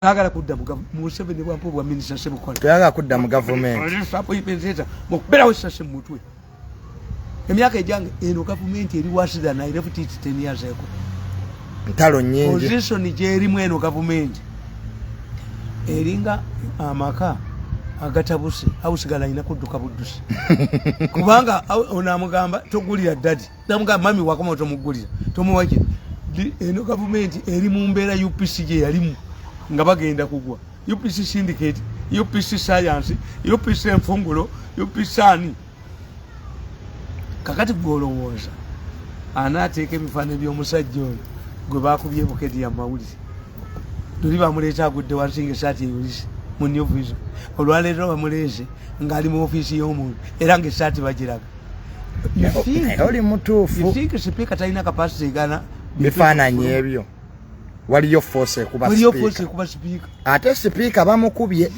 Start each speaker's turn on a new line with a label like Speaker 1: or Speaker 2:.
Speaker 1: Agala kudda mu Museveni bwampo bwa minister Sebukola.
Speaker 2: Tuyagala kudda mu government.
Speaker 1: Sapo ipenzeta mukubera wesase mutwe. Emyaka ejange eno government eri wasida na irefuti 10 years ago.
Speaker 2: Ntalo nyingi.
Speaker 1: Position jeri mweno government. Eringa amaka agatabuse awusigala ina kudduka buddusi. Kubanga onamugamba togulira daddy. Namugamba mami wakoma tomugulira. Tomuwaje. Eno government eri mu mbera UPC je yalimu. Nga bagenda kugwa UPC syndicate UPC science UPC enfungulo UPC ani kakati golowooza anateeka emifano by'omusajja oyo gwe bakubye bukedi ya mawulire tuli bamuleeta agudde wansi ng'essaati eyulise mu New Vision olwaleero bamuleese ng'ali mu ofiisi y'omuntu era ng'essaati bagiraga
Speaker 2: oli mutuufu
Speaker 1: sipiika talina kapasite egana
Speaker 2: bifaananyi ebyo waliyo force kuba speaker
Speaker 1: speaker
Speaker 2: ate speaker bamukubye